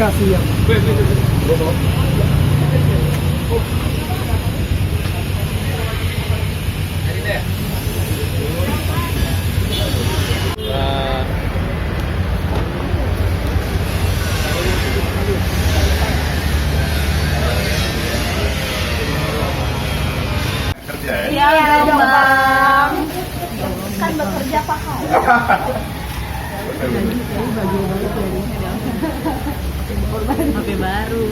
Kasihan. Kerja ya? Iya dong bang, kan bekerja paham. HP baru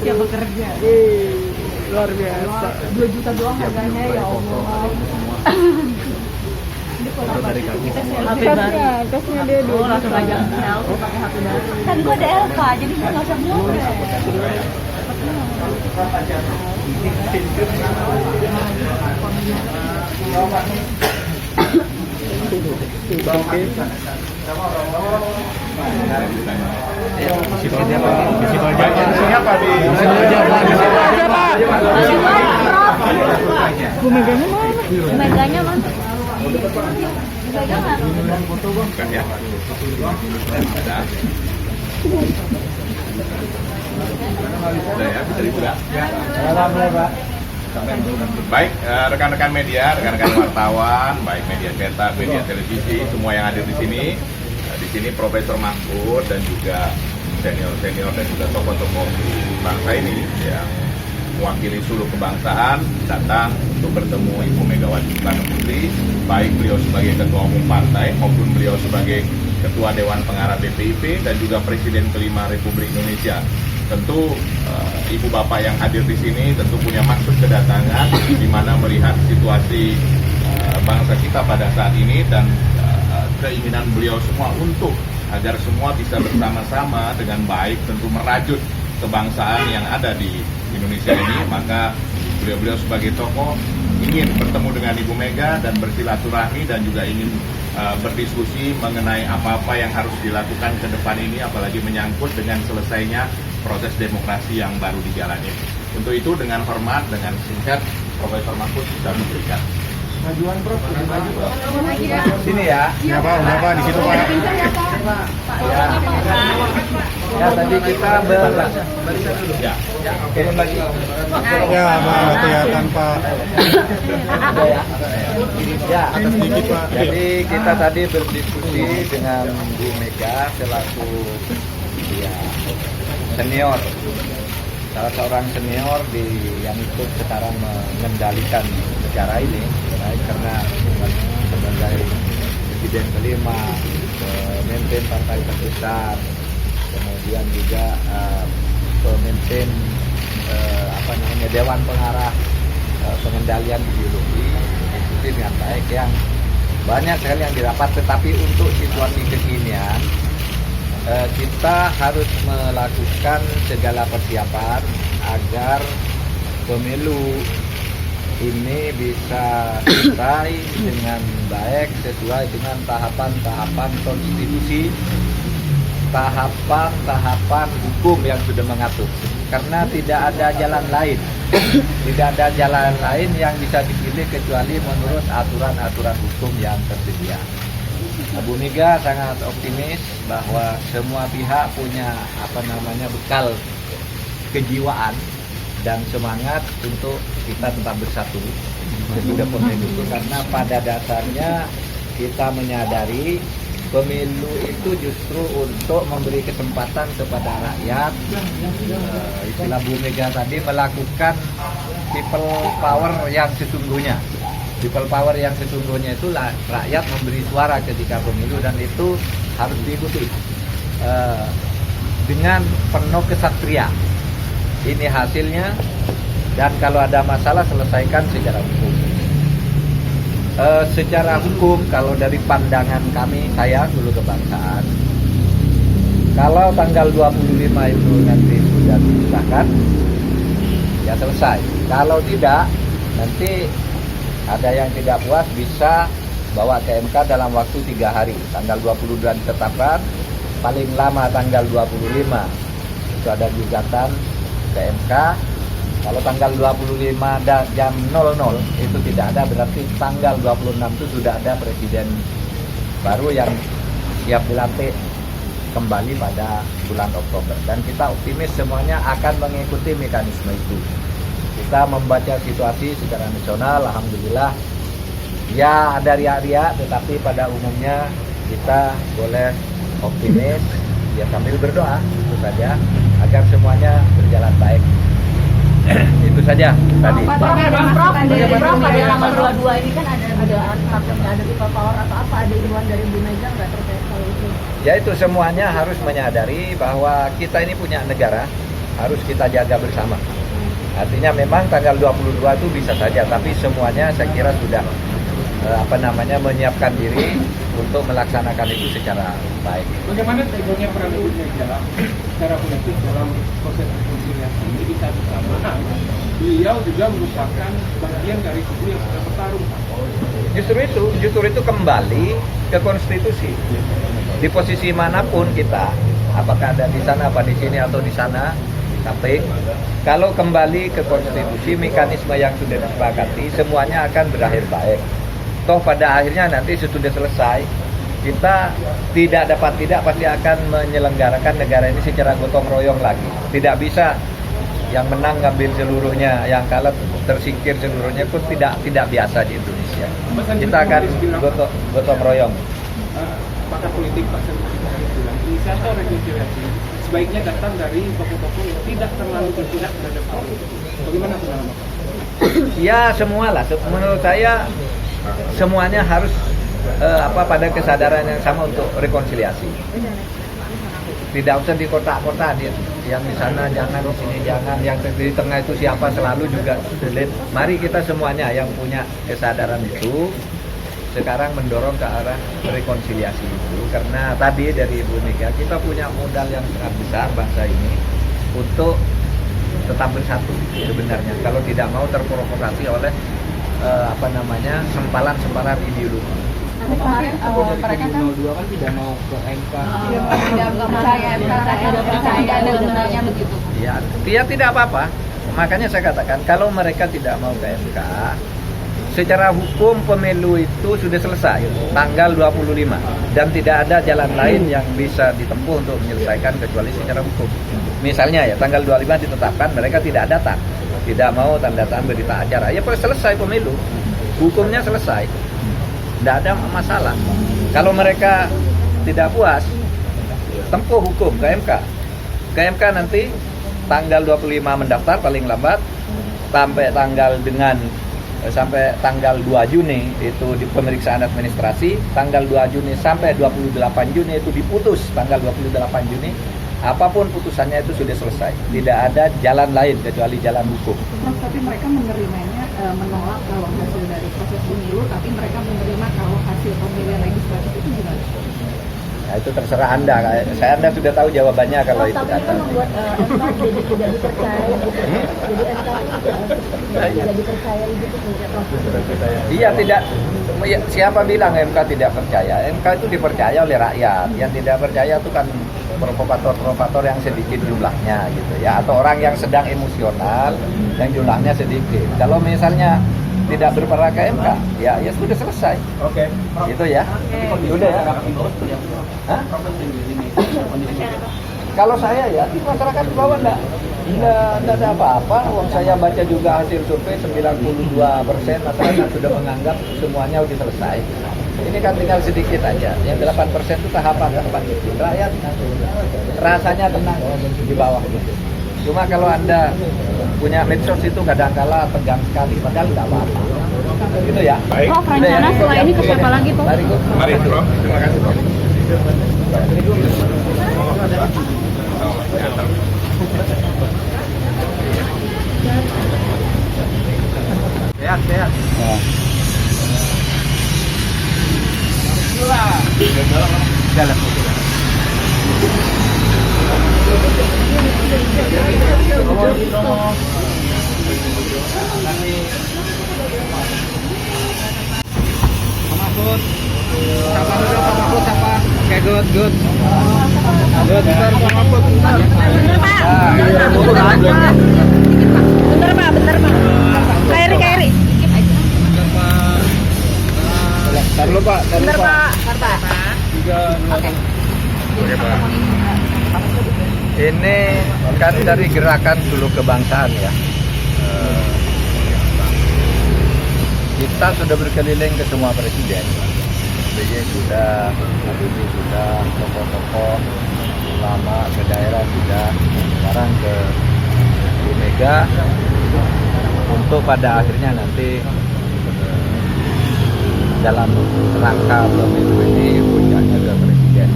siapa kerja? Luar biasa. 2 juta doang harganya ya Allah. HP baru. Kasnya dia Oh, langsung aja selfie pakai HP baru. Kan gue DLK, jadi gue nggak usah beli. Siapa di? Bu Meganya mana? Meganya mana? Meganya nggak? Bukan ya? Ada. Udah ya, bisa dibuka. Baik, rekan-rekan media, rekan-rekan wartawan, baik media cetak, media televisi, semua yang hadir di sini. Di sini Profesor Mahfud dan juga senior-senior dan juga tokoh-tokoh bangsa ini yang mewakili seluruh kebangsaan datang untuk bertemu Ibu Megawati Soekarno Putri, baik beliau sebagai Ketua Umum Partai maupun beliau sebagai Ketua Dewan Pengarah BPIP dan juga Presiden kelima Republik Indonesia. Tentu ibu bapak yang hadir di sini tentu punya maksud kedatangan di mana melihat situasi bangsa kita pada saat ini dan keinginan beliau semua untuk agar semua bisa bersama-sama dengan baik tentu merajut kebangsaan yang ada di Indonesia ini. Maka beliau-beliau sebagai tokoh ingin bertemu dengan Ibu Mega dan bersilaturahmi dan juga ingin berdiskusi mengenai apa-apa yang harus dilakukan ke depan ini, apalagi menyangkut dengan selesainya proses demokrasi yang baru dijalani. Untuk itu dengan hormat, dengan singkat, Profesor Mahfud sudah memberikan. Majuan Prof, maju Prof. Sini ya. Ya Pak, di situ Pak. Ya. Ya tadi kita ya. Turun lagi. Ya Pak, kelihatan Pak. Ya. Atas sedikit Pak. Jadi kita tadi berdiskusi dengan Bu Mega selaku senior, salah seorang senior yang ikut sekarang mengendalikan negara ini, baik karena sebagai presiden kelima, pemimpin partai terbesar, kemudian juga pemimpin Dewan Pengarah Pengendalian Ideologi, diskusi dengan baik yang banyak sekali yang didapat, tetapi untuk situasi kekinian kita harus melakukan segala persiapan agar pemilu ini bisa selesai dengan baik sesuai dengan tahapan-tahapan konstitusi, tahapan-tahapan hukum yang sudah mengatur. Karena tidak ada jalan lain, tidak ada jalan lain yang bisa dipilih kecuali menurut aturan-aturan hukum yang tersedia. Bu Mega sangat optimis bahwa semua pihak punya bekal kejiwaan dan semangat untuk kita tetap bersatu sesudah pemilu itu, karena pada dasarnya kita menyadari pemilu itu justru untuk memberi kesempatan kepada rakyat, istilah Bu Mega tadi, melakukan people power yang sesungguhnya. People power yang sesungguhnya itu rakyat memberi suara ketika pemilu, dan itu harus diikuti dengan penuh kesatria. Ini hasilnya, dan kalau ada masalah selesaikan secara hukum. Secara hukum, kalau dari pandangan saya dulu kebangsaan, kalau tanggal 25 itu nanti sudah disahkan, ya selesai. Kalau tidak, nanti ada yang tidak puas bisa bawa ke MK dalam waktu 3 hari. Tanggal 22 ditetapkan, paling lama tanggal 25 itu ada gugatan ke MK. Kalau tanggal 25 jam 00 itu tidak ada, berarti tanggal 26 itu sudah ada presiden baru yang siap dilantik kembali pada bulan Oktober. Dan kita optimis semuanya akan mengikuti mekanisme itu. Kita membaca situasi secara nasional, alhamdulillah. Ya ada riak-riak, tetapi pada umumnya kita boleh optimis, ya sambil berdoa itu saja agar semuanya berjalan baik. Itu saja tadi. Prof, pada tanggal 22 ini kan ada takutnya ada people power atau apa, ada imbauan dari Bu Mega nggak terkait hal itu? Ya itu semuanya harus menyadari bahwa kita ini punya negara, harus kita jaga bersama. Artinya memang tanggal 22 itu bisa saja, tapi semuanya saya kira sudah menyiapkan diri untuk melaksanakan itu secara baik. Bagaimana sebetulnya peran Bu Mega secara politik dalam proses rekonsiliasi ini? Di satu sama beliau juga merupakan bagian dari kubu yang sedang bertarung. Justru itu kembali ke konstitusi. Di posisi manapun kita, apakah ada di sana, apa di sini atau di sana, tapi kalau kembali ke konstitusi, mekanisme yang sudah disepakati, semuanya akan berakhir baik. Toh pada akhirnya nanti sesudah selesai, kita tidak pasti akan menyelenggarakan negara ini secara gotong royong lagi. Tidak bisa yang menang ngambil seluruhnya, yang kalah tersingkir seluruhnya, pun tidak biasa di Indonesia. Kita akan gotong royong. Pakar politik Pak Sandi bilang inisiator rekonsiliasi sebaiknya datang dari tokoh-tokoh yang tidak terlalu berpihak terhadap politik. Bagaimana pendapat Bapak? Ya semualah, menurut saya semuanya harus pada kesadaran yang sama untuk rekonsiliasi. Tidak usah di kota-kota, yang di sana jangan, di sini jangan, yang di tengah itu siapa, selalu juga sulit. Mari kita semuanya yang punya kesadaran itu sekarang mendorong ke arah rekonsiliasi itu, karena tadi dari Ibu Mega kita punya modal yang sangat besar bangsa ini untuk tetap bersatu sebenarnya, kalau tidak mau terprovokasi oleh sempalan-sempalan ideologi. Kemarin mereka kan 02 kan tidak mau ke MK. Tidak percaya ada gunanya begitu. Ya tidak apa-apa. Makanya saya katakan kalau mereka tidak mau ke MK, secara hukum pemilu itu sudah selesai tanggal 25 dan tidak ada jalan lain yang bisa ditempuh untuk menyelesaikan kecuali secara hukum. Misalnya ya tanggal 25 ditetapkan, mereka tidak datang, tidak mau tanda tangan berita acara, ya selesai pemilu, hukumnya selesai, tidak ada masalah. Kalau mereka tidak puas, tempuh hukum ke MK. Ke MK nanti tanggal 25 mendaftar paling lambat, sampai tanggal 2 Juni itu di pemeriksaan administrasi, tanggal 2 Juni sampai 28 Juni itu diputus, tanggal 28 Juni apapun putusannya itu sudah selesai, tidak ada jalan lain kecuali jalan hukum. Tapi mereka menerimanya menolak kalau hasil dari proses pemilu, tapi mereka menerima kalau hasil pemilihan legislatif itu gimana? Nah, itu terserah Anda. Anda sudah tahu jawabannya kalau itu Tapi kata. itu membuat MK jadi tidak dipercaya gitu. Jadi MK tidak dipercaya gitu. Iya tidak. Siapa bilang MK tidak percaya? MK itu dipercaya oleh rakyat. Yang tidak percaya itu kan provokator yang sedikit jumlahnya gitu ya, atau orang yang sedang emosional yang jumlahnya sedikit. Kalau misalnya tidak berperan ke MK, ya sudah selesai. Oke. Gitu ya. Sudah ya. Hah? Kalau saya ya, di masyarakat di bawah enggak ada apa-apa. Uang saya baca juga hasil survei 92% masyarakat sudah menganggap semuanya sudah selesai. Ini kan tinggal sedikit aja. Yang 8% itu tahapan itu. Rakyat rasanya tenang di bawah gitu. Cuma kalau Anda punya medsos itu kadang-kala tegang sekali, padahal tidak apa-apa. Gitu ya. Baik. Prof, rencana setelah ini ke siapa lagi, Prof? Mari, Prof. Terima kasih, Prof. Sehat. Jalan. Oke, good. Good, Bentar Pak. Kairi. Taruh Pak. Bentar Pak. Juga jadi pertemuan ini nggak Ini kan dari gerakan Suluh Kebangsaan ya. Kita sudah berkeliling ke semua presiden. SBY sudah, Habibie sudah, tokoh-tokoh ulama ke daerah sudah, sekarang ke Bu Mega untuk pada akhirnya nanti dalam rangka pemilu ini puncaknya ke presiden.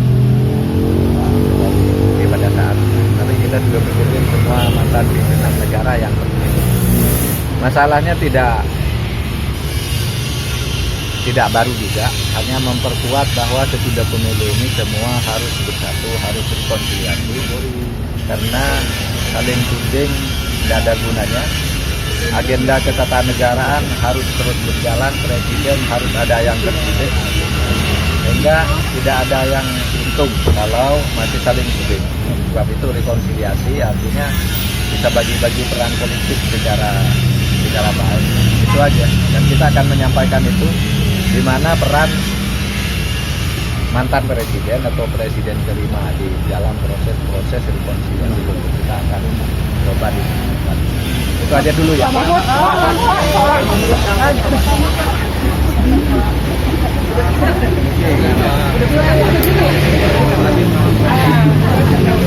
Jadi pada saat tapi kita juga berkeliling semua mantan pimpinan negara yang terpilih. Masalahnya tidak baru juga, hanya memperkuat bahwa sesudah pemilu ini semua harus bersatu, harus rekonsiliasi, karena saling tuding tidak ada gunanya. Agenda ketatanegaraan harus terus berjalan, presiden harus ada yang terpilih, sehingga tidak ada yang untung kalau masih saling tuding. Sebab itu rekonsiliasi artinya bisa bagi-bagi peran politik secara baik. Itu aja, dan kita akan menyampaikan itu di mana peran mantan presiden atau presiden kelima di dalam proses rekonsiliasi itu kita akan coba diskusikan. Itu aja dulu ya. Pak Mahfud.